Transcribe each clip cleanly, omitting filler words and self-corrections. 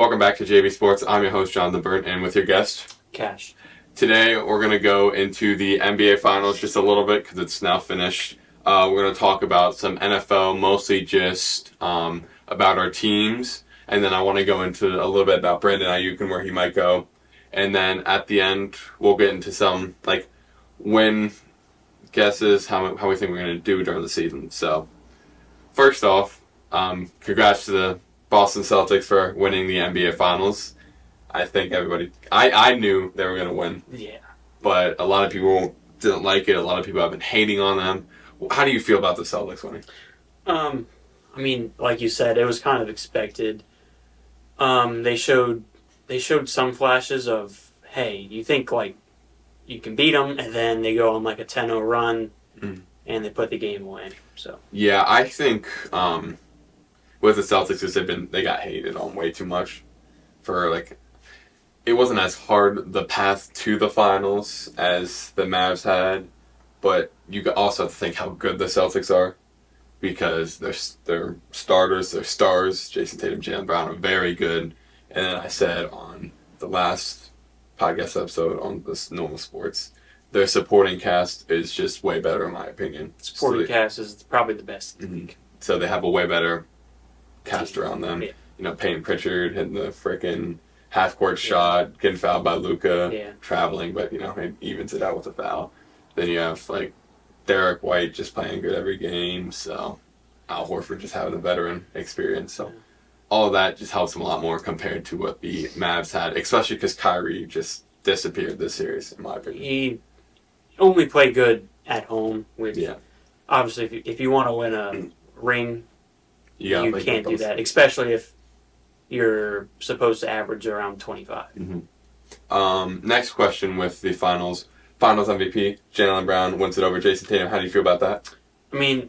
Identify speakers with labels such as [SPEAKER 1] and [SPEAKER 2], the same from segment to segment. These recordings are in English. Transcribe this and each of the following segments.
[SPEAKER 1] Welcome back to JBSports. I'm your host, Jonathan Burnt, and with your guest,
[SPEAKER 2] Cash.
[SPEAKER 1] Today, we're going to go into the NBA Finals just a little bit because it's now finished. We're going to talk about some NFL, mostly just about our teams. And then I want to go into a little bit about Brandon Aiyuk and where he might go. And then at the end, we'll get into some win guesses, how we think we're going to do during the season. So, first off, congrats to the Boston Celtics for winning the NBA Finals. I think I knew they were going to win.
[SPEAKER 2] Yeah.
[SPEAKER 1] But a lot of people didn't like it. A lot of people have been hating on them. How do you feel about the Celtics winning?
[SPEAKER 2] I mean, like you said, it was kind of expected. They showed some flashes of, hey, you think you can beat them, and then they go on a 10-0 run, and they put the game away. So
[SPEAKER 1] yeah, I think with the Celtics, they got hated on way too much for it wasn't as hard the path to the finals as the Mavs had, but you also have to think how good the Celtics are because their starters, their stars, Jason Tatum, Jaylen Brown are very good. And then I said on the last podcast episode on this normal sports, their supporting cast is just way better in my opinion.
[SPEAKER 2] Supporting cast is probably the best.
[SPEAKER 1] Mm-hmm. So they have a way better cast around them.
[SPEAKER 2] Yeah.
[SPEAKER 1] You know, Peyton Pritchard hitting the frickin' half-court shot, getting fouled by Luka, traveling, but, it evens it out with a foul. Then you have, Derek White just playing good every game, so Al Horford just having a veteran experience. So all of that just helps him a lot more compared to what the Mavs had, especially because Kyrie just disappeared this series, in my opinion.
[SPEAKER 2] He only played good at home, which obviously if you want to win a ring, you can't do that, especially if you're supposed to average around 25.
[SPEAKER 1] Mm-hmm. Next question with the finals MVP, Jaylen Brown wins it over Jason Tatum. How do you feel about that?
[SPEAKER 2] I mean,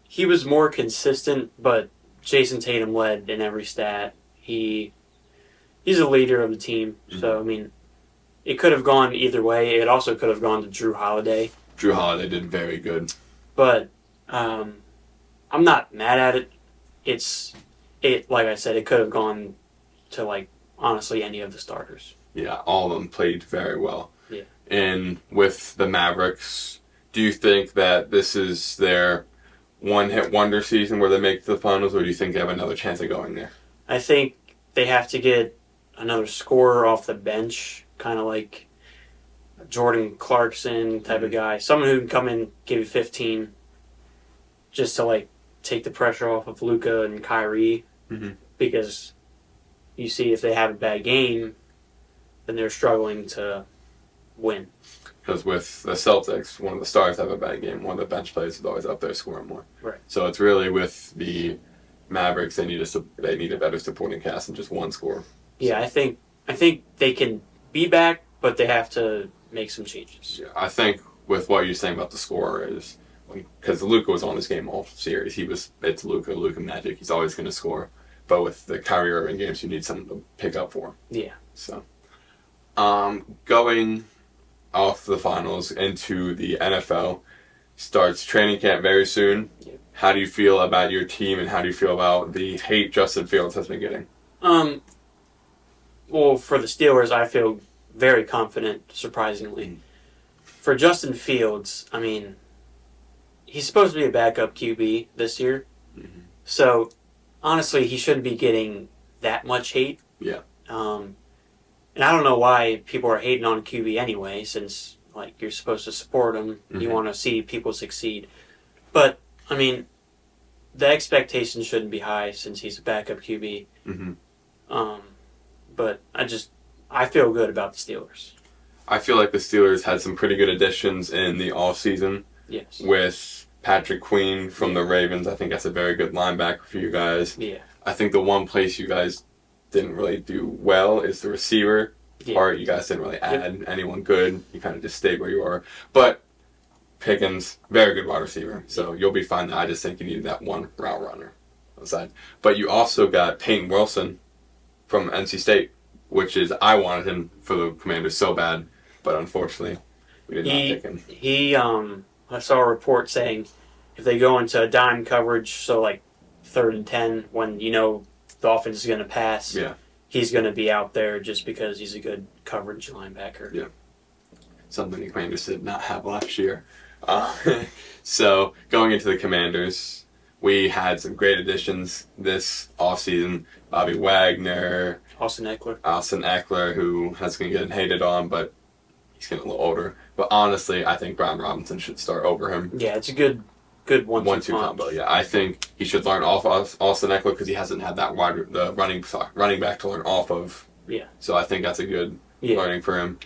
[SPEAKER 2] he was more consistent, but Jason Tatum led in every stat. He's a leader of the team, so I mean, it could have gone either way. It also could have gone to Drew Holiday.
[SPEAKER 1] Drew Holiday did very good,
[SPEAKER 2] but I'm not mad at it. Like I said, it could have gone to honestly any of the starters.
[SPEAKER 1] Yeah, all of them played very well.
[SPEAKER 2] Yeah.
[SPEAKER 1] And with the Mavericks, do you think that this is their one-hit wonder season where they make the finals, or do you think they have another chance of going there?
[SPEAKER 2] I think they have to get another scorer off the bench, kind of like a Jordan Clarkson type of guy. Someone who can come in, give you 15, just to take the pressure off of Luka and Kyrie. Because you see if they have a bad game, then they're struggling to win.
[SPEAKER 1] Because with the Celtics, one of the stars have a bad game. One of the bench players is always up there scoring more.
[SPEAKER 2] Right.
[SPEAKER 1] So it's really with the Mavericks, they need a better supporting cast than just one scorer.
[SPEAKER 2] Yeah, I think they can be back, but they have to make some changes.
[SPEAKER 1] Yeah, I think with what you're saying about the scorer is because Luka was on this game all series. It's Luka Magic. He's always going to score. But with the Kyrie Irving games, you need someone to pick up for him.
[SPEAKER 2] Yeah.
[SPEAKER 1] So, going off the finals into the NFL, starts training camp very soon.
[SPEAKER 2] Yeah.
[SPEAKER 1] How do you feel about your team, and how do you feel about the hate Justin Fields has been getting?
[SPEAKER 2] Well, for the Steelers, I feel very confident, surprisingly. For Justin Fields, I mean, he's supposed to be a backup QB this year. So, honestly, he shouldn't be getting that much hate.
[SPEAKER 1] Yeah.
[SPEAKER 2] And I don't know why people are hating on QB anyway, since you're supposed to support them. You want to see people succeed. But I mean, the expectations shouldn't be high since he's a backup QB. But I feel good about the Steelers.
[SPEAKER 1] I feel like the Steelers had some pretty good additions in the offseason.
[SPEAKER 2] Yes.
[SPEAKER 1] With Patrick Queen from the Ravens. I think that's a very good linebacker for you guys.
[SPEAKER 2] Yeah.
[SPEAKER 1] I think the one place you guys didn't really do well is the receiver part. You guys didn't really add anyone good. You kind of just stayed where you are. But Pickens, very good wide receiver. So you'll be fine. I just think you needed that one route runner on the side. But you also got Peyton Wilson from NC State, which is, I wanted him for the Commanders so bad. But unfortunately, we did not pick him.
[SPEAKER 2] I saw a report saying if they go into a dime coverage, so 3rd and 10, when the offense is going to pass, he's going to be out there just because he's a good coverage linebacker.
[SPEAKER 1] Yeah. Something the Commanders did not have last year. So, going into the Commanders, we had some great additions this offseason. Bobby Wagner.
[SPEAKER 2] Austin
[SPEAKER 1] Eckler, who has been getting hated on, but he's getting a little older. But honestly, I think Brian Robinson should start over him.
[SPEAKER 2] Yeah, it's a good one-two
[SPEAKER 1] combo. Yeah, I think he should learn off Austin Eckler because he hasn't had that running back to learn off of.
[SPEAKER 2] Yeah.
[SPEAKER 1] So I think that's a good learning for him.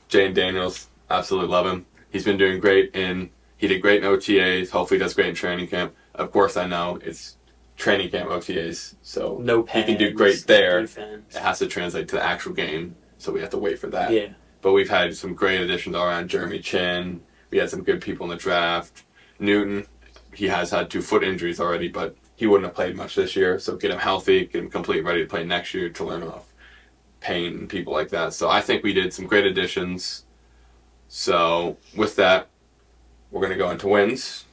[SPEAKER 1] Jane Daniels, absolutely love him. He's been doing great he did great in OTAs. Hopefully, he does great in training camp. Of course, I know it's training camp OTAs, so
[SPEAKER 2] no pads,
[SPEAKER 1] he can do great there.
[SPEAKER 2] Defense.
[SPEAKER 1] It has to translate to the actual game, so we have to wait for that.
[SPEAKER 2] Yeah.
[SPEAKER 1] But we've had some great additions all around. Jeremy Chin. We had some good people in the draft. Newton, he has had 2 foot injuries already, but he wouldn't have played much this year. So get him healthy, get him completely ready to play next year to learn off pain and people like that. So I think we did some great additions. So with that, we're going to go into wins.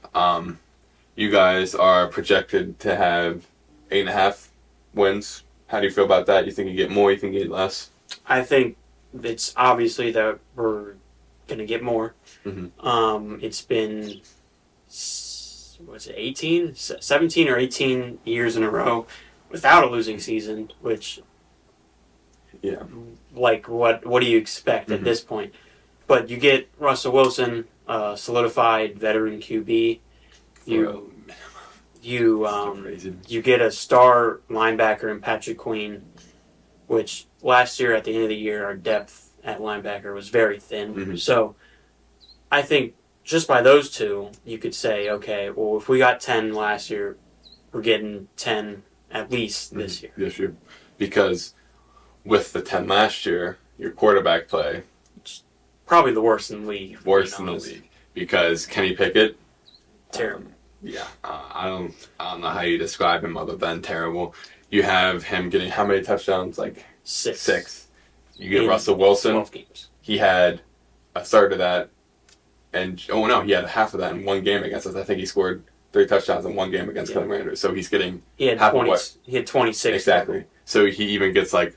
[SPEAKER 1] You guys are projected to have 8.5 wins. How do you feel about that? You think you get more? You think you get less?
[SPEAKER 2] I think it's obviously that we're going to get more.
[SPEAKER 1] Mm-hmm.
[SPEAKER 2] It's been 17 or 18 years in a row without a losing season, which, like, what do you expect at this point? But you get Russell Wilson, solidified veteran QB. You get a star linebacker in Patrick Queen, which last year at the end of the year our depth at linebacker was very thin.
[SPEAKER 1] Mm-hmm.
[SPEAKER 2] So I think just by those two, you could say, okay, well, if we got 10 last year, we're getting 10 at least this year.
[SPEAKER 1] This year. Because with the 10 last year, your quarterback play...
[SPEAKER 2] Probably the worst in the league.
[SPEAKER 1] Worst in the league. Because Kenny Pickett...
[SPEAKER 2] Terrible.
[SPEAKER 1] I don't know how you describe him other than terrible. You have him getting how many touchdowns? Like 6. You get Russell Wilson.
[SPEAKER 2] 12 games.
[SPEAKER 1] He had a third of that. And he had half of that in one game against us. I think he scored 3 touchdowns in one game against Commanders. So he's getting
[SPEAKER 2] he had
[SPEAKER 1] half
[SPEAKER 2] 20,
[SPEAKER 1] of what?
[SPEAKER 2] He had 26.
[SPEAKER 1] Exactly. So he even gets like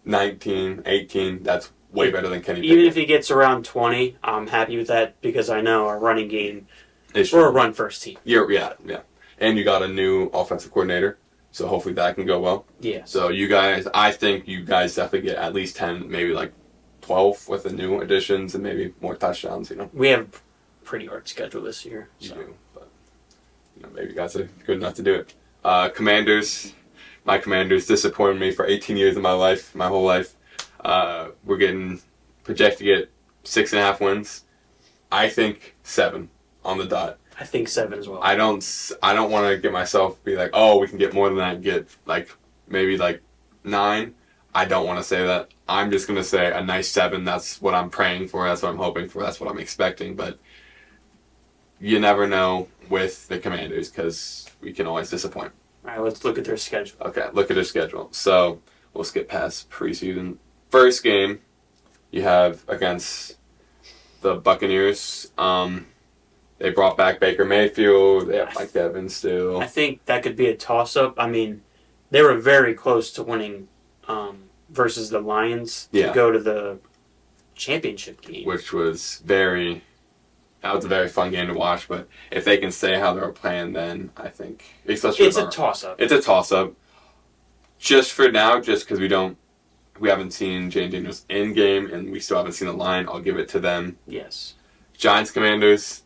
[SPEAKER 1] 19, 18. That's way better than Kenny Pickett.
[SPEAKER 2] Even if he gets around 20, I'm happy with that because I know our running game, we're a run-first team.
[SPEAKER 1] Yeah. And you got a new offensive coordinator, so hopefully that can go well.
[SPEAKER 2] Yeah.
[SPEAKER 1] So I think you guys definitely get at least 10, maybe like 12 with the new additions and maybe more touchdowns,
[SPEAKER 2] We have a pretty hard schedule this year.
[SPEAKER 1] You do, but maybe you guys are good enough to do it. My Commanders disappointed me for 18 years of my whole life. We're getting projected to get 6.5 wins. I think 7 on the dot.
[SPEAKER 2] I think 7 as well.
[SPEAKER 1] I don't want to get myself be like, oh, we can get more than that. Get maybe 9. I don't want to say that. I'm just gonna say a nice 7. That's what I'm praying for. That's what I'm hoping for. That's what I'm expecting. But you never know with the Commanders because we can always disappoint.
[SPEAKER 2] All right, let's look at their schedule.
[SPEAKER 1] Okay, look at their schedule. So we'll skip past preseason. First game you have against the Buccaneers. They brought back Baker Mayfield. They have Mike Evans still.
[SPEAKER 2] I think that could be a toss-up. I mean, they were very close to winning versus the Lions to go to the championship game.
[SPEAKER 1] Which was that was a very fun game to watch. But if they can say how they're playing, then I think...
[SPEAKER 2] It's a toss-up.
[SPEAKER 1] It's a toss-up. Just for now, just because we haven't seen Jane Daniels in-game and we still haven't seen the line, I'll give it to them.
[SPEAKER 2] Yes.
[SPEAKER 1] Giants Commanders,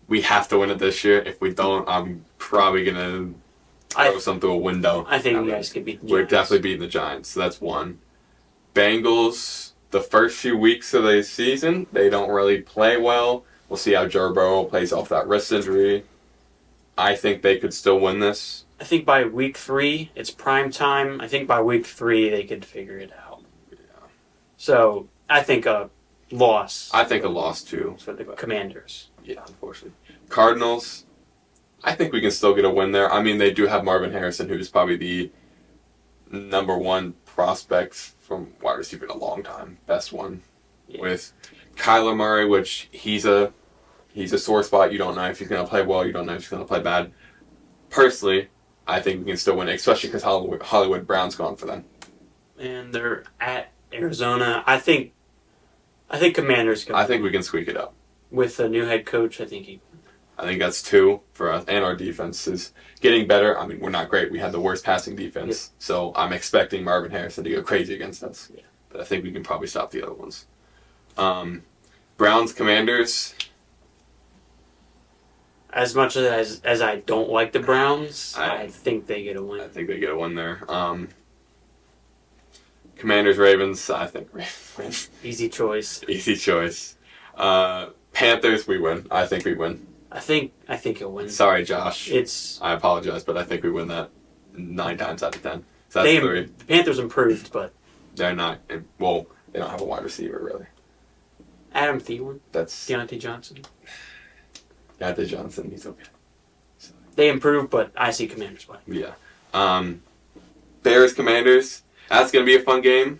[SPEAKER 1] we have to win it this year. If we don't, I'm probably going to throw some through a window.
[SPEAKER 2] I think you guys could beat the Giants.
[SPEAKER 1] We're definitely beating the Giants, so that's 1. Bengals, the first few weeks of the season, they don't really play well. We'll see how Joe Burrow plays off that wrist injury. I think they could still win this.
[SPEAKER 2] I think by week 3, it's prime time. I think by week 3, they could figure it out.
[SPEAKER 1] Yeah.
[SPEAKER 2] So, I think a loss.
[SPEAKER 1] I think a loss, too.
[SPEAKER 2] For the Commanders.
[SPEAKER 1] Yeah, unfortunately. Cardinals, I think we can still get a win there. I mean, they do have Marvin Harrison, who's probably the number 1 prospect from wide receiver in a long time. Best one. Yeah. With Kyler Murray, which he's a sore spot. You don't know if he's going to play well. You don't know if he's going to play bad. Personally, I think we can still win, especially because Hollywood Brown's gone for them.
[SPEAKER 2] and they're at Arizona. I think Commanders can.
[SPEAKER 1] I think we can squeak it up.
[SPEAKER 2] With a new head coach, I think
[SPEAKER 1] that's 2 for us, and our defense is getting better. I mean, we're not great. We had the worst passing defense, so I'm expecting Marvin Harrison to go crazy against us.
[SPEAKER 2] Yeah.
[SPEAKER 1] But I think we can probably stop the other ones. Browns, Commanders.
[SPEAKER 2] As much as I don't like the Browns, I think they get a win.
[SPEAKER 1] I think they get a win there. Commanders, Ravens. I think Ravens.
[SPEAKER 2] Easy choice.
[SPEAKER 1] Easy choice. Panthers, we win. I think we win.
[SPEAKER 2] I think he'll win.
[SPEAKER 1] Sorry, Josh.
[SPEAKER 2] It's.
[SPEAKER 1] I apologize, but I think we win that 9 times out of 10. So that's 3.
[SPEAKER 2] The Panthers improved, but
[SPEAKER 1] they're not. Well, they don't have a wide receiver really.
[SPEAKER 2] Adam Thielen.
[SPEAKER 1] That's
[SPEAKER 2] Deontay Johnson.
[SPEAKER 1] Deontay Johnson. He's okay. So.
[SPEAKER 2] They improved, but I see Commanders winning.
[SPEAKER 1] Yeah. Bears, Commanders. That's gonna be a fun game.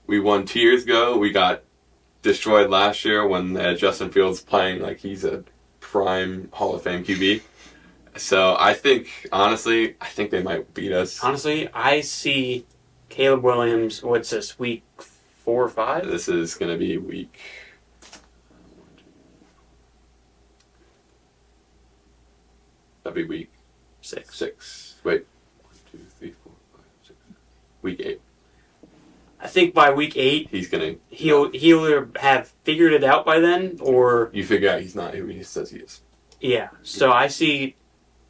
[SPEAKER 1] We won 2 years ago. We got destroyed last year when they had Justin Fields playing like he's a prime Hall of Fame QB. So I think, honestly, they might beat us.
[SPEAKER 2] Honestly, I see Caleb Williams. What's this, week 4 or 5?
[SPEAKER 1] This is gonna be week. That'd be week 6. Wait, 1, 2, 3, 4, 5, 6. Week 8.
[SPEAKER 2] I think by week 8, he'll either have figured it out by then, or
[SPEAKER 1] you figure out he's not who he says he is.
[SPEAKER 2] Yeah. So I see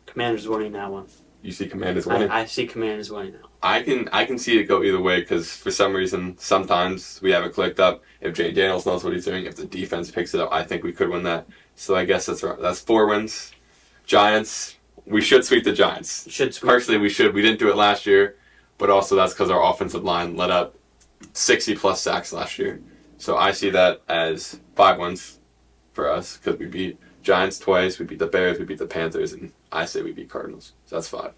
[SPEAKER 2] Commanders winning that one.
[SPEAKER 1] You see Commanders winning.
[SPEAKER 2] I see Commanders winning that one.
[SPEAKER 1] I can see it go either way because for some reason sometimes we have it clicked up. If Jay Daniels knows what he's doing, if the defense picks it up, I think we could win that. So I guess that's 4 wins. Giants. We should sweep the Giants. Personally, we should. We didn't do it last year, but also that's because our offensive line let up 60-plus sacks last year. So I see that as 5 wins for us because we beat Giants twice, we beat the Bears, we beat the Panthers, and I say we beat Cardinals. So that's 5.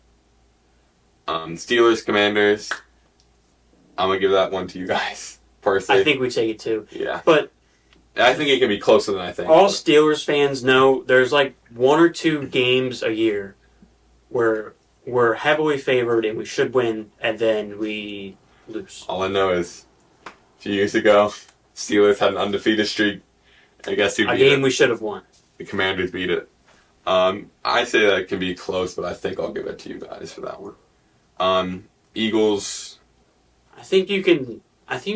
[SPEAKER 1] Steelers, Commanders. I'm going to give that one to you guys, personally.
[SPEAKER 2] I think we take it too.
[SPEAKER 1] Yeah.
[SPEAKER 2] But
[SPEAKER 1] I think it can be closer than I think.
[SPEAKER 2] All Steelers fans know there's like 1 or 2 games a year where we're heavily favored and we should win, and then we lose.
[SPEAKER 1] All I know is a few years ago, Steelers had an undefeated streak. I guess who beat it?
[SPEAKER 2] A game we should have won.
[SPEAKER 1] The Commanders beat it. I say that it can be close, but I think I'll give it to you guys for that one. Eagles.
[SPEAKER 2] I think you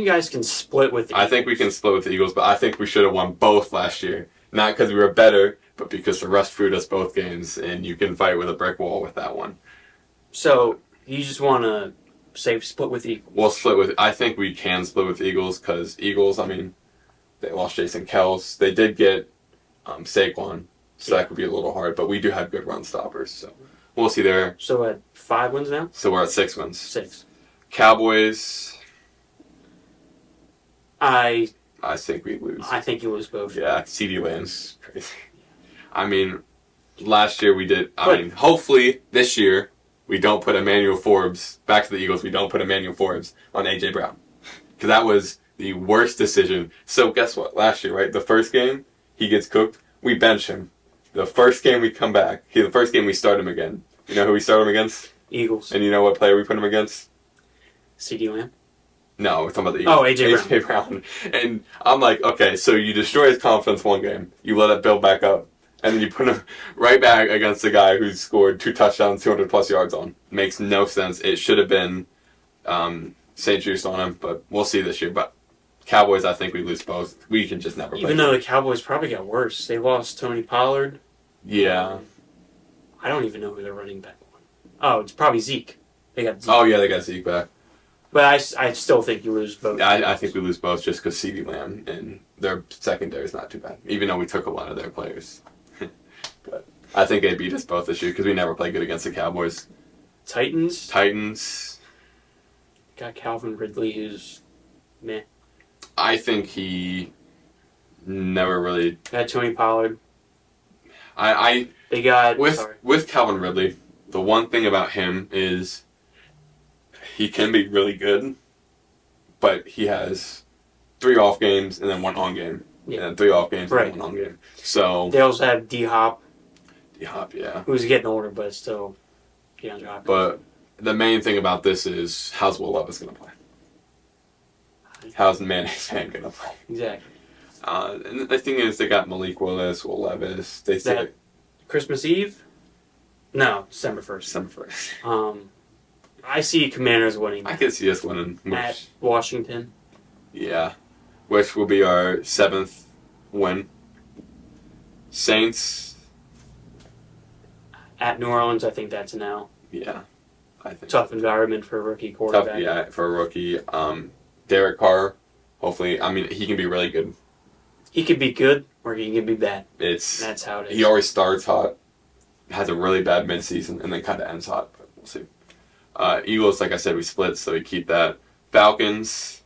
[SPEAKER 2] guys can split with the Eagles.
[SPEAKER 1] I think we can split with the Eagles, but I think we should have won both last year. Not because we were better, but because the rust fruit us both games, and you can fight with a brick wall with that one.
[SPEAKER 2] So you just want to say split with the Eagles?
[SPEAKER 1] We'll split with. I think we can split with Eagles because Eagles. I mean, they lost Jason Kelce. They did get Saquon, so that could be a little hard. But we do have good run stoppers, so we'll see there.
[SPEAKER 2] So at 5 wins now?
[SPEAKER 1] So we're at 6 wins.
[SPEAKER 2] 6.
[SPEAKER 1] Cowboys.
[SPEAKER 2] I
[SPEAKER 1] think we lose.
[SPEAKER 2] I think you lose both.
[SPEAKER 1] Yeah, CeeDee Lamb's crazy. I mean, last year we did. Hopefully this year we don't put Emmanuel Forbes back to the Eagles. We don't put Emmanuel Forbes on AJ Brown because that was the worst decision. So guess what? Last year, right? The first game he gets cooked. We bench him. The first game we come back. The first game we start him again. You know who we start him against?
[SPEAKER 2] Eagles.
[SPEAKER 1] And you know what player we put him against?
[SPEAKER 2] CeeDee Lamb.
[SPEAKER 1] No, we're talking about the Eagles.
[SPEAKER 2] Oh, AJ
[SPEAKER 1] Brown. And I'm like, okay, so you destroy his confidence one game. You let it build back up. And then you put him right back against the guy who's scored 2 touchdowns, 200-plus yards on. Makes no sense. It should have been St. Juice on him, but we'll see this year. But Cowboys, I think we lose both. We can just never play.
[SPEAKER 2] Even though the Cowboys probably got worse. They lost Tony Pollard.
[SPEAKER 1] Yeah.
[SPEAKER 2] I don't even know who their running back was. Oh, it's probably Zeke. They got Zeke.
[SPEAKER 1] Oh, yeah, they got Zeke back.
[SPEAKER 2] But I still think you lose both.
[SPEAKER 1] I think we lose both just because CeeDee Lamb and their secondary is not too bad, even though we took a lot of their players. But I think they beat us both this year because we never play good against the Cowboys. Titans.
[SPEAKER 2] Got Calvin Ridley, who's meh.
[SPEAKER 1] I think he never really...
[SPEAKER 2] Got Tony Pollard.
[SPEAKER 1] They got... With Calvin Ridley, the one thing about him is he can be really good, but he has 3 off games and then 1 on game. Yeah. And then 3 off games and then 1 on game. So
[SPEAKER 2] they also have D-Hop.
[SPEAKER 1] D-Hop, yeah.
[SPEAKER 2] Who's getting older, but still DeAndre Hopkins.
[SPEAKER 1] But the main thing about this is how's Will Levis going to play? How's Manny Fan going to play?
[SPEAKER 2] Exactly.
[SPEAKER 1] And the thing is, they got Malik Willis, Will Levis. They say
[SPEAKER 2] Christmas Eve? No, December 1st.
[SPEAKER 1] December 1st.
[SPEAKER 2] I see Commanders winning.
[SPEAKER 1] I can see us winning.
[SPEAKER 2] At Washington.
[SPEAKER 1] Yeah. Which will be our 7th win. Saints.
[SPEAKER 2] At New Orleans, I think that's an L.
[SPEAKER 1] Yeah. I think
[SPEAKER 2] tough environment for a rookie quarterback.
[SPEAKER 1] Tough, yeah, for a rookie. Derek Carr, hopefully, I mean, he can be really good.
[SPEAKER 2] He could be good or he can be bad. That's how it is.
[SPEAKER 1] He always starts hot, has a really bad midseason, and then kind of ends hot. But we'll see. Eagles, like I said, we split, so we keep that. Falcons.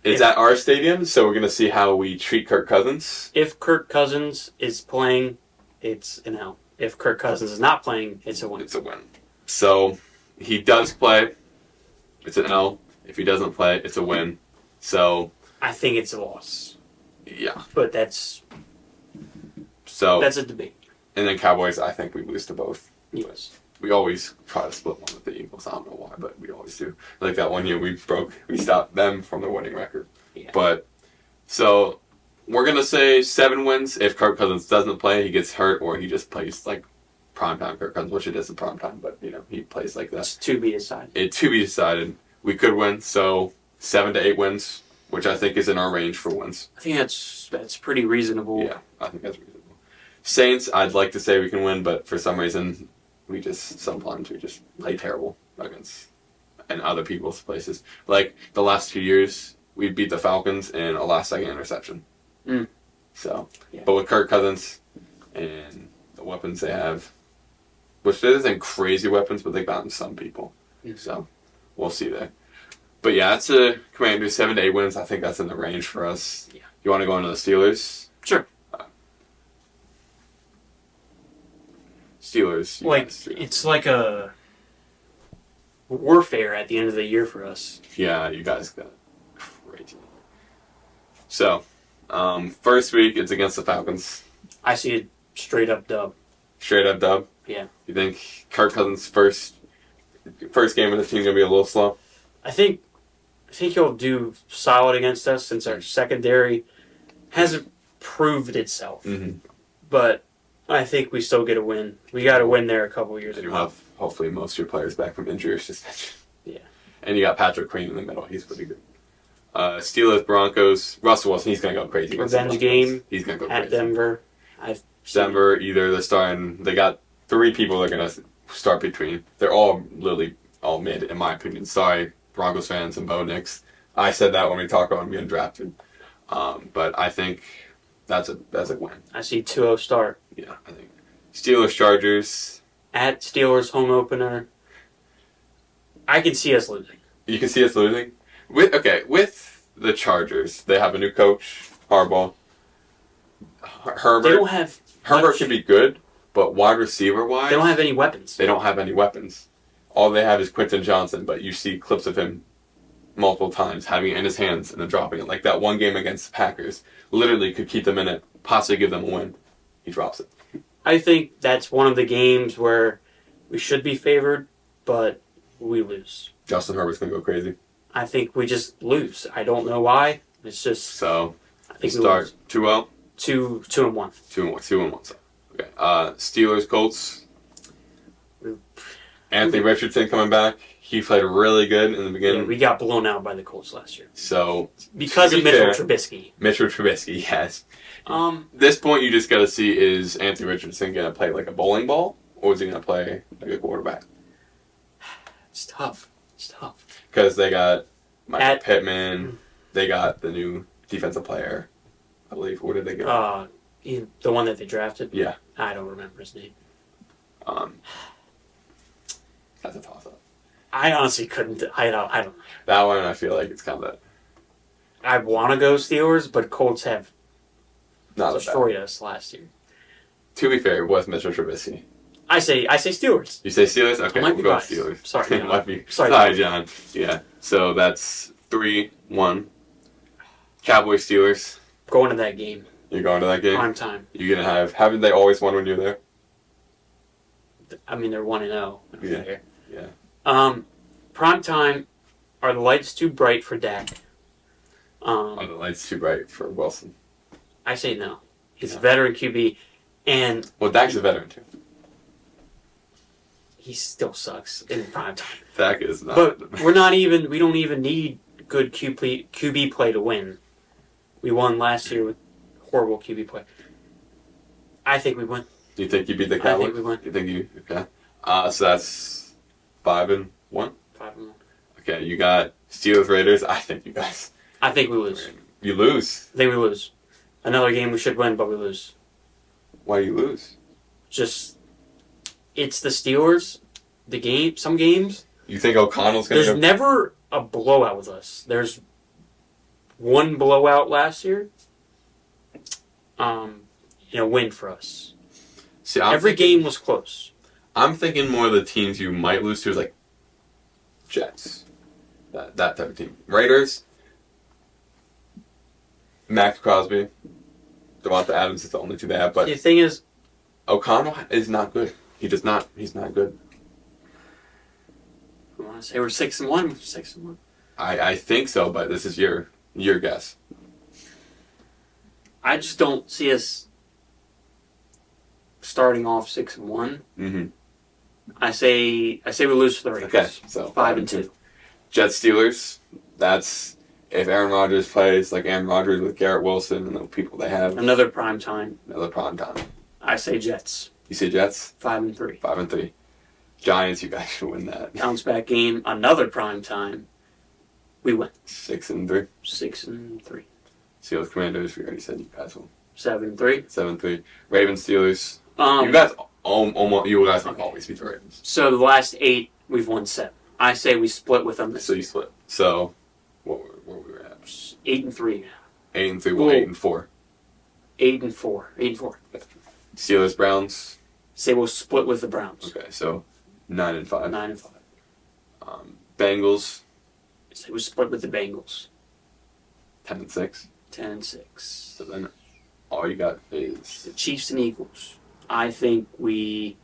[SPEAKER 1] It's at our stadium, so we're going to see how we treat Kirk Cousins.
[SPEAKER 2] If Kirk Cousins is playing, it's an L. If Kirk Cousins is not playing, it's a win.
[SPEAKER 1] It's a win. So, he does play. It's an L. If he doesn't play, it's a win. So,
[SPEAKER 2] I think it's a loss.
[SPEAKER 1] Yeah.
[SPEAKER 2] But that's a debate.
[SPEAKER 1] And then Cowboys, I think we lose to both.
[SPEAKER 2] Yes.
[SPEAKER 1] We always try to split one with the Eagles. I don't know why, but we always do. Like that one year we stopped them from their winning record.
[SPEAKER 2] Yeah.
[SPEAKER 1] But, so, we're going to say 7 wins. If Kirk Cousins doesn't play, he gets hurt, or he just plays like primetime Kirk Cousins, which it isn't primetime, but, he plays like that.
[SPEAKER 2] It's to be decided.
[SPEAKER 1] To be decided. We could win, so 7 to 8 wins, which I think is in our range for wins.
[SPEAKER 2] I think that's pretty reasonable.
[SPEAKER 1] Yeah, I think that's reasonable. Saints, I'd like to say we can win, but for some reason, sometimes we just play terrible against and other people's places. Like the last 2 years, we beat the Falcons in a last-second interception. So, yeah. But with Kirk Cousins and the weapons they have, which isn't crazy weapons, but they've gotten some people. So, we'll see there. But yeah, it's a Commanders 7 to 8 wins. I think that's in the range for us. Yeah. You want to go into the Steelers?
[SPEAKER 2] Sure.
[SPEAKER 1] Steelers.
[SPEAKER 2] It's like a warfare at the end of the year for us.
[SPEAKER 1] Yeah, you guys got crazy. So, first week, it's against the Falcons.
[SPEAKER 2] I see a straight up dub.
[SPEAKER 1] Straight up dub?
[SPEAKER 2] Yeah.
[SPEAKER 1] You think Kirk Cousins' first game of the team going to be a little slow?
[SPEAKER 2] I think he'll do solid against us since our secondary hasn't proved itself.
[SPEAKER 1] Mm-hmm.
[SPEAKER 2] But I think we still get a win. We got a win there a couple years ago.
[SPEAKER 1] You have hopefully most of your players back from injury or suspension.
[SPEAKER 2] Yeah.
[SPEAKER 1] And you got Patrick Queen in the middle. He's pretty good. Steelers, Broncos. Russell Wilson, he's going to go crazy.
[SPEAKER 2] Revenge game.
[SPEAKER 1] He's going to go
[SPEAKER 2] at
[SPEAKER 1] crazy.
[SPEAKER 2] Denver.
[SPEAKER 1] Denver, either they're starting. They got 3 people they're going to start between. They're all literally all mid, in my opinion. Sorry, Broncos fans and Bo Nix. I said that when we talked about him getting drafted. But I think that's a win.
[SPEAKER 2] I see 2-0 start.
[SPEAKER 1] Yeah, I think. Steelers, Chargers.
[SPEAKER 2] At Steelers home opener. I can see us losing.
[SPEAKER 1] You can see us losing? With the Chargers, they have a new coach, Harbaugh. Herbert.
[SPEAKER 2] They don't have
[SPEAKER 1] Herbert can be good, but wide receiver wise,
[SPEAKER 2] they don't have any weapons.
[SPEAKER 1] They don't have any weapons. All they have is Quentin Johnson, but you see clips of him multiple times having it in his hands and then dropping it. Like that one game against the Packers, literally could keep them in it, possibly give them a win. He drops it.
[SPEAKER 2] I think that's one of the games where we should be favored, but we lose.
[SPEAKER 1] Justin Herbert's going to go crazy.
[SPEAKER 2] I think we just lose. I don't know why. It's just...
[SPEAKER 1] So,
[SPEAKER 2] I think
[SPEAKER 1] we start 2-0?
[SPEAKER 2] 2-1.
[SPEAKER 1] 2-1. So. Okay. Steelers, Colts. Anthony Richardson coming back. He played really good in the beginning.
[SPEAKER 2] Yeah, we got blown out by the Colts last year.
[SPEAKER 1] So,
[SPEAKER 2] because of Mitchell Trubisky.
[SPEAKER 1] Mitchell Trubisky, yes. This point, you just got to see, is Anthony Richardson going to play like a bowling ball, or is he going to play like a quarterback?
[SPEAKER 2] It's tough.
[SPEAKER 1] Because they got Michael Pittman, they got the new defensive player, I believe. What did they get?
[SPEAKER 2] The one that they drafted?
[SPEAKER 1] Yeah.
[SPEAKER 2] I don't remember his name.
[SPEAKER 1] That's a toss-up.
[SPEAKER 2] I honestly couldn't. I don't know.
[SPEAKER 1] That one, I feel like it's kind of...
[SPEAKER 2] I want to go Steelers, but Colts have
[SPEAKER 1] not
[SPEAKER 2] destroyed us last year.
[SPEAKER 1] To be fair, it was Mitchell Trubisky.
[SPEAKER 2] I say Steelers.
[SPEAKER 1] You say Steelers? Okay, we'll go Steelers.
[SPEAKER 2] Sorry, John.
[SPEAKER 1] Sorry, John. Yeah. So that's 3-1. Cowboys, Steelers.
[SPEAKER 2] Going to that game.
[SPEAKER 1] You're going to that game?
[SPEAKER 2] Prime time.
[SPEAKER 1] You're going to haven't they always won when you're there?
[SPEAKER 2] I mean, they're 1-0.
[SPEAKER 1] Yeah. Yeah.
[SPEAKER 2] Prime time. Are the lights too bright for Dak?
[SPEAKER 1] Are the lights too bright for Wilson?
[SPEAKER 2] I say no. He's a veteran QB, and
[SPEAKER 1] Well, Dak's a veteran too.
[SPEAKER 2] he still sucks in prime time.
[SPEAKER 1] Dak is not.
[SPEAKER 2] But we don't even need good QB play to win. We won last year with horrible QB play. I think we win.
[SPEAKER 1] Do you think you beat the Cowboys?
[SPEAKER 2] I think we win.
[SPEAKER 1] You think you okay? So that's 5-1.
[SPEAKER 2] 5-1.
[SPEAKER 1] Okay, you got Steelers Raiders. I think you guys.
[SPEAKER 2] I think we lose.
[SPEAKER 1] You lose.
[SPEAKER 2] I think we lose. Another game we should win, but we lose.
[SPEAKER 1] Why you lose?
[SPEAKER 2] Just, it's the Steelers. Some games.
[SPEAKER 1] You think O'Connell's gonna?
[SPEAKER 2] There's never a blowout with us. There's one blowout last year. Win for us.
[SPEAKER 1] See,
[SPEAKER 2] Every game was close.
[SPEAKER 1] I'm thinking more of the teams you might lose to is like Jets, that type of team. Raiders, Max Crosby, Devonta Adams is the only two they have. But
[SPEAKER 2] the thing is,
[SPEAKER 1] O'Connell is not good. He's not good.
[SPEAKER 2] I want to say we're 6-1. 6-1.
[SPEAKER 1] I think so, but this is your guess.
[SPEAKER 2] I just don't see us starting off 6-1.
[SPEAKER 1] Mm-hmm.
[SPEAKER 2] I say we lose to the Raiders.
[SPEAKER 1] Okay, so
[SPEAKER 2] 5-2.
[SPEAKER 1] Jets Steelers. That's if Aaron Rodgers plays like Aaron Rodgers with Garrett Wilson and the people they have.
[SPEAKER 2] Another prime time.
[SPEAKER 1] Another prime time.
[SPEAKER 2] I say Jets.
[SPEAKER 1] You say Jets?
[SPEAKER 2] 5-3.
[SPEAKER 1] 5-3. Giants, you guys should win that.
[SPEAKER 2] Bounce back game. Another prime time. We win.
[SPEAKER 1] 6-3.
[SPEAKER 2] 6-3.
[SPEAKER 1] Steelers Commanders, we already said you guys will.
[SPEAKER 2] 7-3.
[SPEAKER 1] 7-3. Ravens Steelers.
[SPEAKER 2] You
[SPEAKER 1] guys can always beat the Ravens.
[SPEAKER 2] So the last 8, we've won 7. I say we split with them.
[SPEAKER 1] So you split. So what were we at?
[SPEAKER 2] 8-3.
[SPEAKER 1] 8-3. Well, 8-4.
[SPEAKER 2] 8-4. 8-4.
[SPEAKER 1] Steelers Browns.
[SPEAKER 2] Say we'll split with the Browns.
[SPEAKER 1] Okay, so 9-5.
[SPEAKER 2] 9-5.
[SPEAKER 1] Bengals.
[SPEAKER 2] Say we split with the Bengals.
[SPEAKER 1] 10-6.
[SPEAKER 2] 10-6.
[SPEAKER 1] So then all you got is
[SPEAKER 2] The Chiefs and Eagles. I think we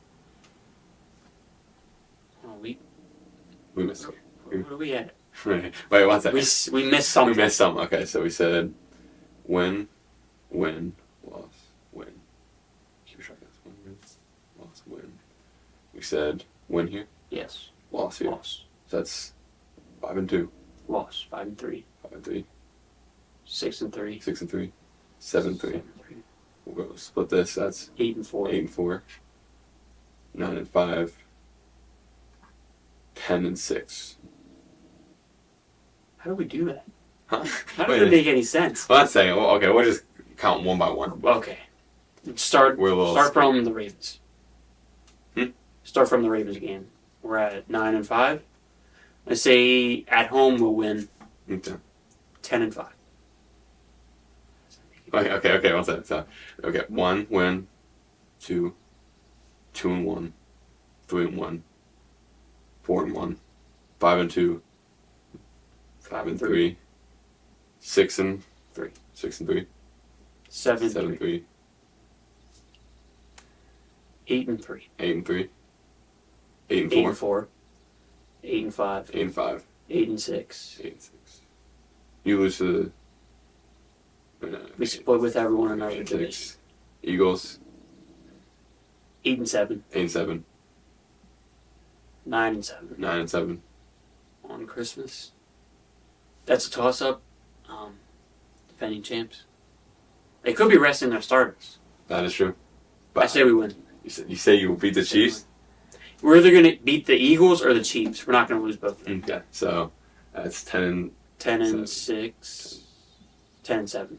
[SPEAKER 1] missed.
[SPEAKER 2] Where are we at?
[SPEAKER 1] Wait, one second.
[SPEAKER 2] We missed something.
[SPEAKER 1] We missed some. Okay, so we said win, loss, win. Keep track of this. Win, loss, win. We said win here.
[SPEAKER 2] Yes.
[SPEAKER 1] Loss here.
[SPEAKER 2] Loss.
[SPEAKER 1] So that's 5-2.
[SPEAKER 2] Loss. 5-3.
[SPEAKER 1] 5-3.
[SPEAKER 2] 6-3.
[SPEAKER 1] 6-3. 7-3. We'll go split this. That's
[SPEAKER 2] 8-4.
[SPEAKER 1] 8-4. 9-5. 10-6.
[SPEAKER 2] How do we do that?
[SPEAKER 1] Huh?
[SPEAKER 2] How does it make any sense?
[SPEAKER 1] Well, that's saying. Well, okay, we'll just count one by one.
[SPEAKER 2] Okay. Start from the Ravens. Start from the Ravens game. We're at 9-5. I say at home we'll win.
[SPEAKER 1] Okay.
[SPEAKER 2] 10-5.
[SPEAKER 1] Okay. One second. So, okay, 1 win, 2, 2-1, 3-1, 4-1, 5-2, 5-3, 6-3, 6-3, 7-3,
[SPEAKER 2] 8-3,
[SPEAKER 1] 8-3, 8-4,
[SPEAKER 2] 8-4, 8-5,
[SPEAKER 1] 8-5,
[SPEAKER 2] 8-6.
[SPEAKER 1] 8-6. You lose to
[SPEAKER 2] We split with everyone in our division.
[SPEAKER 1] Eagles
[SPEAKER 2] 8-7.
[SPEAKER 1] 8-7.
[SPEAKER 2] 9-7.
[SPEAKER 1] 9-7.
[SPEAKER 2] On Christmas. That's a toss-up. Defending champs. They could be resting their starters.
[SPEAKER 1] That is true.
[SPEAKER 2] But I say we win.
[SPEAKER 1] You say you will beat the Chiefs?
[SPEAKER 2] We're either going to beat the Eagles or the Chiefs. We're not going to lose both of them.
[SPEAKER 1] Okay, so that's 10-6.
[SPEAKER 2] 10-7.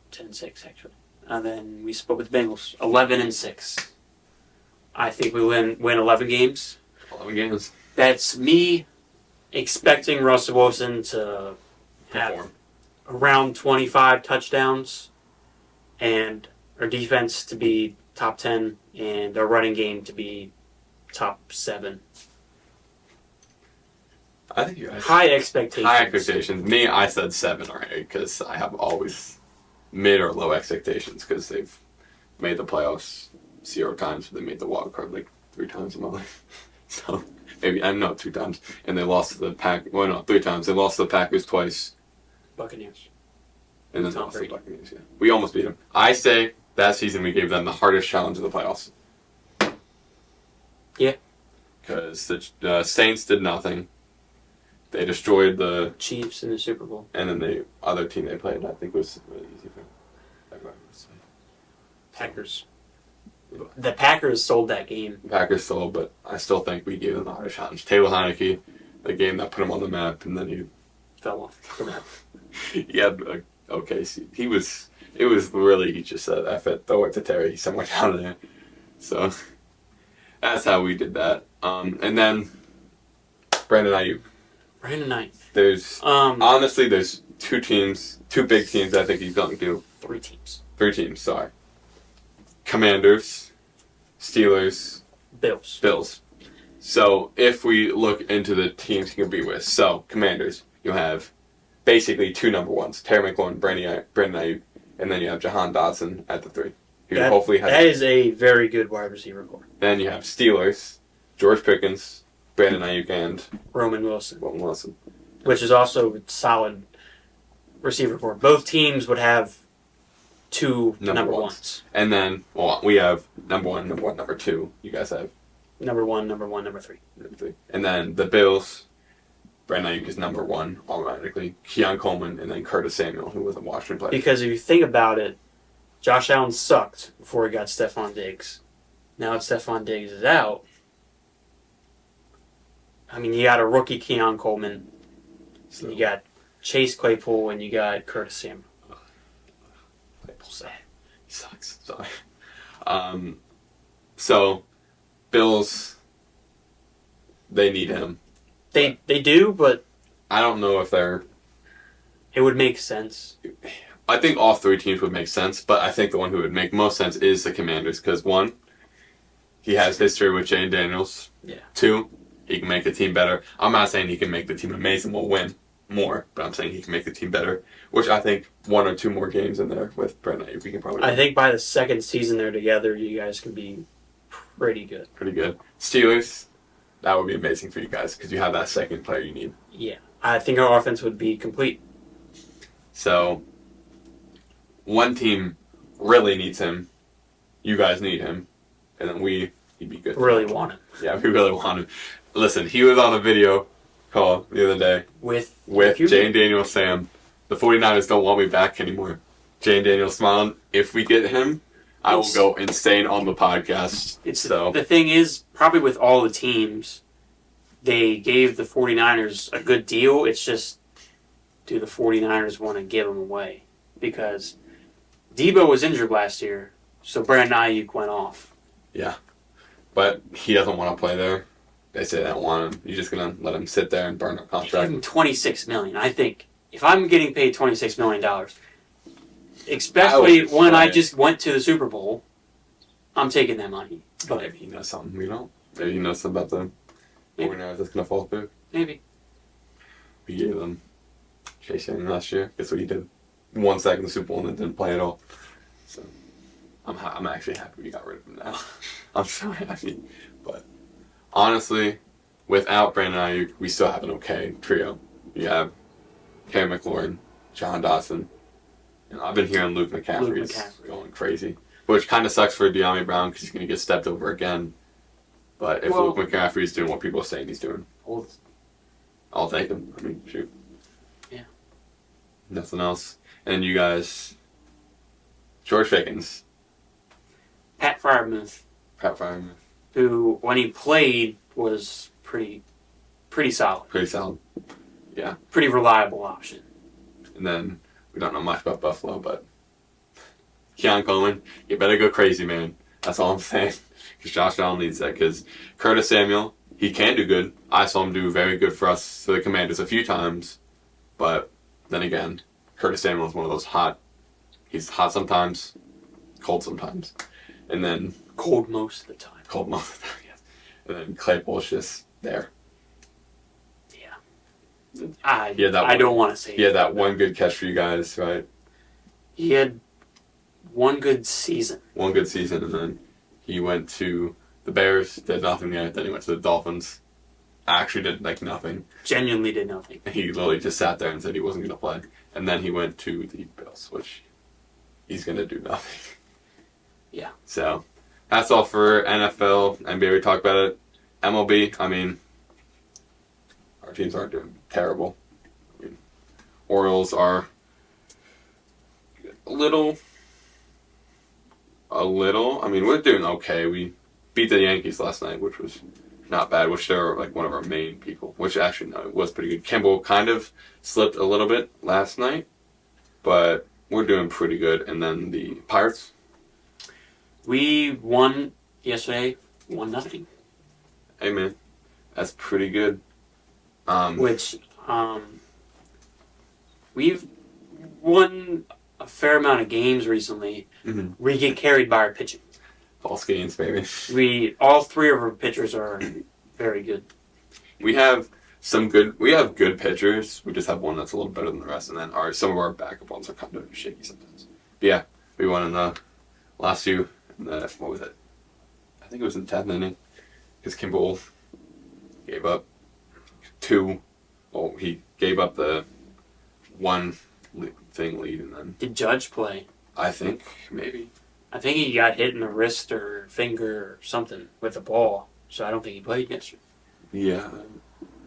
[SPEAKER 2] 10-6, actually. And then we split with the Bengals. 11-6. I think we win 11 games.
[SPEAKER 1] 11 games.
[SPEAKER 2] That's me expecting Russell Wilson to have around 25 touchdowns and our defense to be top 10 and our running game to be top 7.
[SPEAKER 1] I think you guys
[SPEAKER 2] high expectations.
[SPEAKER 1] High expectations. Me, I said 7 already because I have always mid or low expectations because they've made the playoffs 0 times, but they made the wild card like 3 times in my life. So maybe I know 2 times, and they lost to the Pack. Well, no, 3 times. They lost to the Packers twice.
[SPEAKER 2] Buccaneers.
[SPEAKER 1] And then
[SPEAKER 2] Tom
[SPEAKER 1] lost to the
[SPEAKER 2] Brady.
[SPEAKER 1] Buccaneers. Yeah, we almost beat them. I say that season we gave them the hardest challenge of the playoffs.
[SPEAKER 2] Yeah.
[SPEAKER 1] Because the Saints did nothing. They destroyed the
[SPEAKER 2] Chiefs in the Super Bowl.
[SPEAKER 1] And then the other team they played, I think, was really easy for them.
[SPEAKER 2] Packers. The Packers sold that game.
[SPEAKER 1] Packers sold, but I still think we gave them the hardest challenge. Taylor Heineke, the game that put him on the map, and then he
[SPEAKER 2] Fell off the map.
[SPEAKER 1] he had okay. It was really, he just said, F it, throw it to Terry, somewhere down there. So that's how we did that. And then Brandon Aiyuk.
[SPEAKER 2] Brandon Aiyuk.
[SPEAKER 1] There's honestly there's 2 big teams I think he's going to do.
[SPEAKER 2] 3 teams.
[SPEAKER 1] 3 teams, sorry. Commanders, Steelers,
[SPEAKER 2] Bills.
[SPEAKER 1] So if we look into the teams he can be with, so Commanders, you have basically 2 number ones, Terry McLaurin, Brandon Aiyuk, and then you have Jahan Dotson at the 3.
[SPEAKER 2] That is a very good wide receiver core.
[SPEAKER 1] Then you have Steelers, George Pickens, Brandon Aiyuk, and
[SPEAKER 2] Roman Wilson.
[SPEAKER 1] Which
[SPEAKER 2] is also a solid receiver core. Both teams would have 2 number ones.
[SPEAKER 1] And then, well, we have number 1, number 2. You guys have
[SPEAKER 2] number 1, number 3.
[SPEAKER 1] Number 3. And then the Bills, Brandon Aiyuk is number 1 automatically. Keon Coleman, and then Curtis Samuel, who was a Washington player.
[SPEAKER 2] Because if you think about it, Josh Allen sucked before he got Stephon Diggs. Now that Stephon Diggs is out, I mean, you got a rookie Keon Coleman,
[SPEAKER 1] So,
[SPEAKER 2] you got Chase Claypool, and you got Curtis Samuel.
[SPEAKER 1] Claypool he sucks. Sorry. So, Bills, they need him.
[SPEAKER 2] They do, but
[SPEAKER 1] I don't know if they're...
[SPEAKER 2] It would make sense.
[SPEAKER 1] I think all 3 teams would make sense, but I think the one who would make most sense is the Commanders, because 1, he has history with Jane Daniels.
[SPEAKER 2] Yeah.
[SPEAKER 1] 2, he can make the team better. I'm not saying he can make the team amazing, we'll win more, but I'm saying he can make the team better, which I think 1 or 2 more games in there with Brandon Aiyuk, we can probably win.
[SPEAKER 2] I think by the second season they're together, you guys can be pretty good.
[SPEAKER 1] Pretty good. Steelers, that would be amazing for you guys, because you have that second player you need.
[SPEAKER 2] Yeah. I think our offense would be complete.
[SPEAKER 1] So, 1 team really needs him. You guys need him. And then he'd be good.
[SPEAKER 2] Really want him.
[SPEAKER 1] Yeah, we really want him. Listen, he was on a video call the other day
[SPEAKER 2] with
[SPEAKER 1] Jane Daniels saying, the 49ers don't want me back anymore. Jane Daniels smiling. If we get him, I will go insane on the podcast.
[SPEAKER 2] The thing is, probably with all the teams, they gave the 49ers a good deal. It's just, do the 49ers want to give him away? Because Debo was injured last year, so Brandon Aiyuk went off.
[SPEAKER 1] Yeah. But he doesn't want to play there. They say they don't want him. You're just going to let him sit there and burn a contract.
[SPEAKER 2] Give him $26 million. I think if I'm getting paid $26 million, especially when I just went to the Super Bowl, I'm taking that money.
[SPEAKER 1] But maybe he knows something we don't. Maybe he knows something about the 49ers that's going to fall through.
[SPEAKER 2] Maybe.
[SPEAKER 1] We gave them Chase Young last year. Guess what he did? 1 second in the Super Bowl and then didn't play at all. So I'm actually happy we got rid of him now. I'm so happy. But honestly, without Brandon Aiyuk, we still have an okay trio. You have Terry McLaurin, Jahan Dotson, and I've been hearing Luke McCaffrey's going crazy, which kind of sucks for De'Ami Brown because he's going to get stepped over again. But if Luke McCaffrey's doing what people are saying he's doing, I'll take him. I mean, shoot.
[SPEAKER 2] Yeah.
[SPEAKER 1] Nothing else. And you guys, George Pickens.
[SPEAKER 2] Pat Freiermuth. Who, when he played, was pretty solid.
[SPEAKER 1] Pretty solid. Yeah.
[SPEAKER 2] Pretty reliable option.
[SPEAKER 1] And then, we don't know much about Buffalo, but Keon Coleman, you better go crazy, man. That's all I'm saying. Because Josh Allen needs that. Because Curtis Samuel, he can do good. I saw him do very good for us, for the Commanders, a few times. But then again, Curtis Samuel is one of those he's hot sometimes, cold sometimes. And then...
[SPEAKER 2] Cold most of the time.
[SPEAKER 1] Yes. And then Claypool's just there.
[SPEAKER 2] Yeah. I don't want to say
[SPEAKER 1] he had that one good catch for you guys, right?
[SPEAKER 2] He had one good season.
[SPEAKER 1] And then He went to the Bears, did nothing there. Then he went to the Dolphins, actually did like nothing.
[SPEAKER 2] Genuinely did nothing.
[SPEAKER 1] He literally just sat there and said he wasn't going to play. And then he went to the Bills, which he's going to do nothing.
[SPEAKER 2] Yeah.
[SPEAKER 1] So that's all for NFL, NBA. We talked about it. MLB, I mean, our teams aren't doing terrible. I mean, Orioles are a little. I mean, we're doing okay. We beat the Yankees last night, which was not bad, which they're like one of our main people, which actually, no, it was pretty good. Kimball kind of slipped a little bit last night, but we're doing pretty good. And then the Pirates.
[SPEAKER 2] We won yesterday, 1-0.
[SPEAKER 1] Hey, man, that's pretty good.
[SPEAKER 2] We've won a fair amount of games recently.
[SPEAKER 1] Mm-hmm.
[SPEAKER 2] We get carried by our pitching.
[SPEAKER 1] False gains, baby.
[SPEAKER 2] All three of our pitchers are very good.
[SPEAKER 1] We have good pitchers. We just have one that's a little better than the rest, and then some of our backup ones are kind of shaky sometimes. But yeah, we won in the last few. What was it? I think it was in the 10th inning because Kimball gave up 2. Well, he gave up the 1 thing lead, and then
[SPEAKER 2] Did Judge play?
[SPEAKER 1] I think maybe.
[SPEAKER 2] I think he got hit in the wrist or finger or something with a ball, so I don't think he played yesterday.
[SPEAKER 1] Yeah.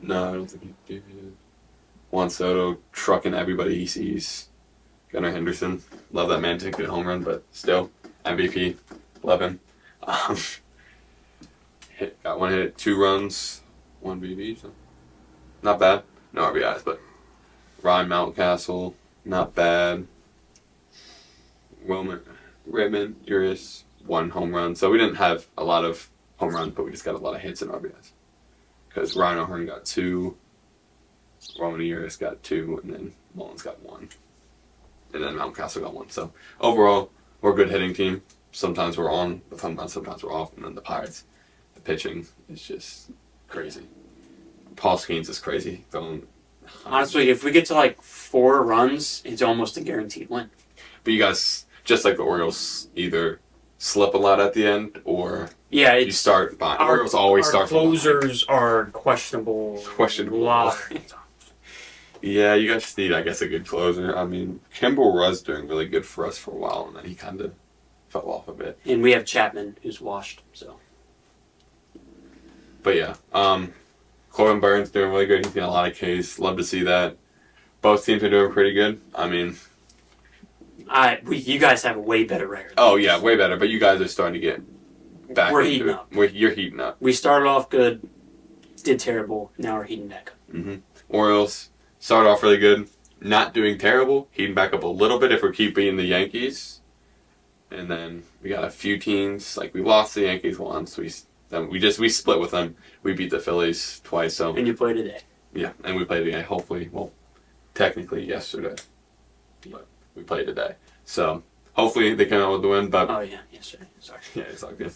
[SPEAKER 1] No, I don't think he did. Juan Soto trucking everybody he sees. Gunnar Henderson. Love that man taking a home run, but still, MVP. Love him. Got 1 hit, 2 runs, 1 BB. So not bad. No RBIs, but Ryan Mountcastle, not bad. Redmond, Urias, 1 home run. So we didn't have a lot of home runs, but we just got a lot of hits and RBIs. Because Ryan O'Hearn got 2, Roman Urias got 2, and then Mullins got 1. And then Mountcastle got 1. So overall, we're a good hitting team. Sometimes we're on with home runs, sometimes we're off. And then the Pirates, the pitching is just crazy. Paul Skeens is crazy.
[SPEAKER 2] Honestly, if we get to like 4 runs, it's almost a guaranteed win.
[SPEAKER 1] But you guys, just like the Orioles, either slip a lot at the end or you start behind. Orioles always start from behind.
[SPEAKER 2] Our closers are questionable.
[SPEAKER 1] Yeah, you guys need, I guess, a good closer. I mean, Kimball was doing really good for us for a while, and then he kind of fell off a bit.
[SPEAKER 2] And we have Chapman, who's washed, so.
[SPEAKER 1] But yeah, Corbin Burns doing really good. He's getting a lot of Ks. Love to see that. Both teams are doing pretty good. I mean,
[SPEAKER 2] you guys have a way better record.
[SPEAKER 1] Oh yeah, way better. But you guys are starting to get back.
[SPEAKER 2] We're heating up.
[SPEAKER 1] You're heating up.
[SPEAKER 2] We started off good, did terrible. Now we're heating back up.
[SPEAKER 1] Mm-hmm. Orioles started off really good, not doing terrible, heating back up a little bit if we keep beating the Yankees. And then we got a few teams, like we lost the Yankees once. We split with them. We beat the Phillies twice. So
[SPEAKER 2] and you play today.
[SPEAKER 1] Yeah, and we played today. Hopefully, well, technically yesterday, but we played today. So hopefully they come out with the win. But
[SPEAKER 2] oh yeah, yesterday. Sorry.
[SPEAKER 1] Yeah, it's all good.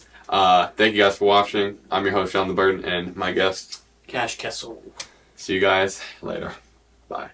[SPEAKER 1] Thank you guys for watching. I'm your host, Sean the Bird, and my guest,
[SPEAKER 2] Cash Kessel.
[SPEAKER 1] See you guys later. Bye.